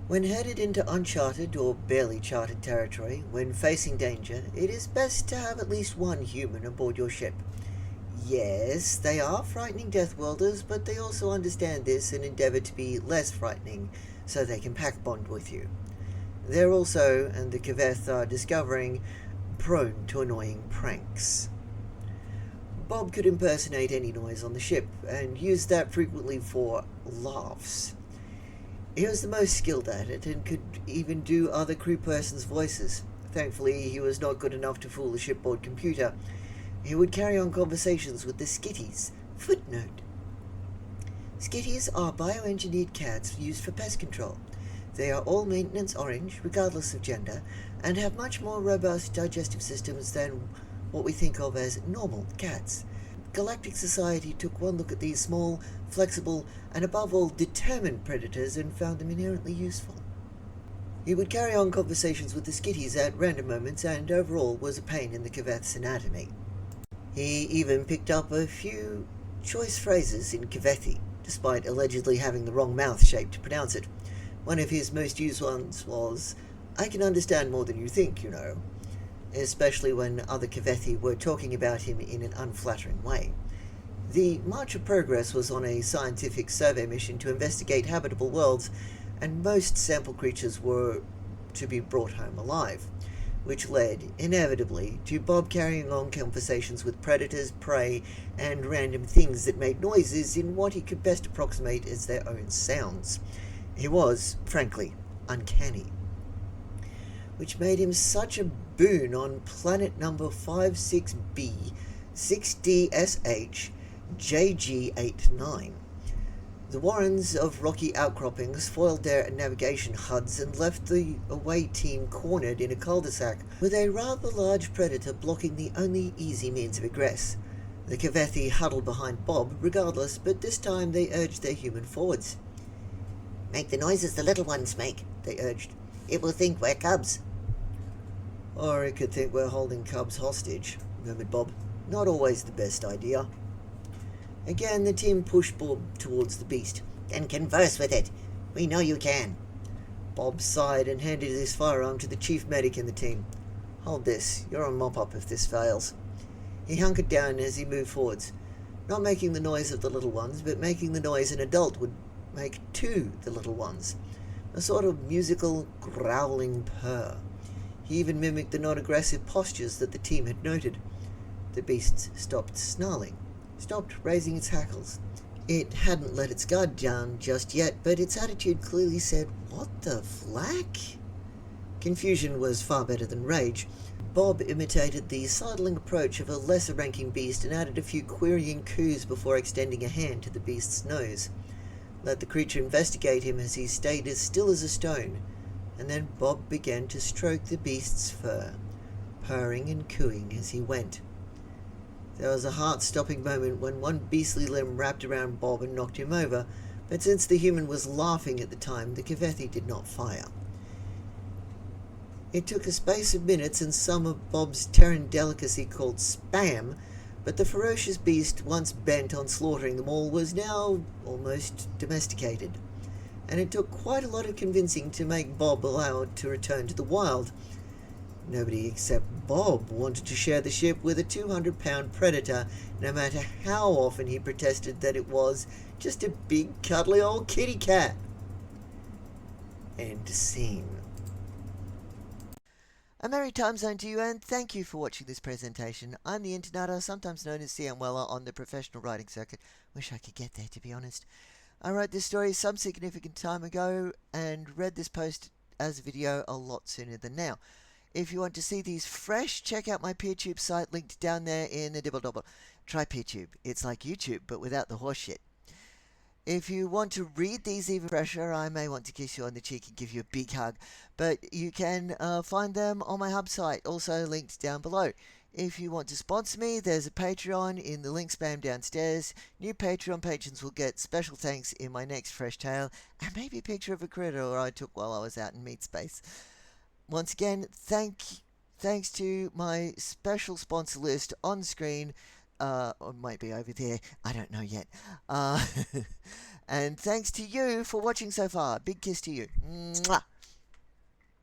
When headed into uncharted or barely charted territory, when facing danger, it is best to have at least one human aboard your ship. Yes, they are frightening Death Worlders, but they also understand this and endeavour to be less frightening so they can pack bond with you. They're also, and the Kaveth are discovering, prone to annoying pranks. Bob could impersonate any noise on the ship and used that frequently for laughs. He was the most skilled at it and could even do other crew persons' voices. Thankfully, he was not good enough to fool the shipboard computer. He would carry on conversations with the skitties. Footnote: skitties are bioengineered cats used for pest control. They are all maintenance orange, regardless of gender, and have much more robust digestive systems than what we think of as normal cats. Galactic Society took one look at these small, flexible, and above all determined predators and found them inherently useful. He would carry on conversations with the skitties at random moments and overall was a pain in the Kaveth's anatomy. He even picked up a few choice phrases in Kavethi, despite allegedly having the wrong mouth shape to pronounce it. One of his most used ones was, "I can understand more than you think, you know," especially when other Kavethi were talking about him in an unflattering way. The March of Progress was on a scientific survey mission to investigate habitable worlds, and most sample creatures were to be brought home alive, which led, inevitably, to Bob carrying on conversations with predators, prey, and random things that made noises in what he could best approximate as their own sounds. He was, frankly, uncanny, which made him such a boon on planet number 56B, 6DSH, JG89. The warrens of rocky outcroppings foiled their navigation HUDs and left the away team cornered in a cul-de-sac with a rather large predator blocking the only easy means of egress. The Kavethi huddled behind Bob regardless, but this time they urged their human forwards. "Make the noises the little ones make," they urged. "It will think we're cubs." "Or it could think we're holding cubs hostage," murmured Bob. "Not always the best idea." Again, the team pushed Bob towards the beast. "Then converse with it. We know you can." Bob sighed and handed his firearm to the chief medic in the team. "Hold this. You're on mop-up if this fails." He hunkered down as he moved forwards, not making the noise of the little ones, but making the noise an adult would make to the little ones, a sort of musical, growling purr. He even mimicked the non-aggressive postures that the team had noted. The beast stopped snarling, stopped raising its hackles. It hadn't let its guard down just yet, but its attitude clearly said, "What the flack?" Confusion was far better than rage. Bob imitated the sidling approach of a lesser-ranking beast and added a few querying coos before extending a hand to the beast's nose. Let the creature investigate him as he stayed as still as a stone, and then Bob began to stroke the beast's fur, purring and cooing as he went. There was a heart-stopping moment when one beastly limb wrapped around Bob and knocked him over, but since the human was laughing at the time, the Kavethi did not fire. It took a space of minutes and some of Bob's Terran delicacy called spam, but the ferocious beast, once bent on slaughtering them all, was now almost domesticated, and it took quite a lot of convincing to make Bob allow it to return to the wild. Nobody except Bob wanted to share the ship with a 200-pound predator, no matter how often he protested that it was just a big, cuddly old kitty cat. End scene. A merry time zone to you, and thank you for watching this presentation. I'm the Internatter, sometimes known as C.M. Weller on the professional writing circuit. Wish I could get there, to be honest. I wrote this story some significant time ago and read this post as a video a lot sooner than now. If you want to see these fresh, check out my PeerTube site linked down there in the dibble-dobble. Try PeerTube. It's like YouTube, but without the horse shit. If you want to read these even fresher, I may want to kiss you on the cheek and give you a big hug, but you can find them on my hub site, also linked down below. If you want to sponsor me, there's a Patreon in the link spam downstairs. New Patreon patrons will get special thanks in my next fresh tale, and maybe a picture of a critter I took while I was out in meat space. Once again, thanks to my special sponsor list on screen, or it might be over there, I don't know yet. And thanks to you for watching so far. Big kiss to you. Mwah.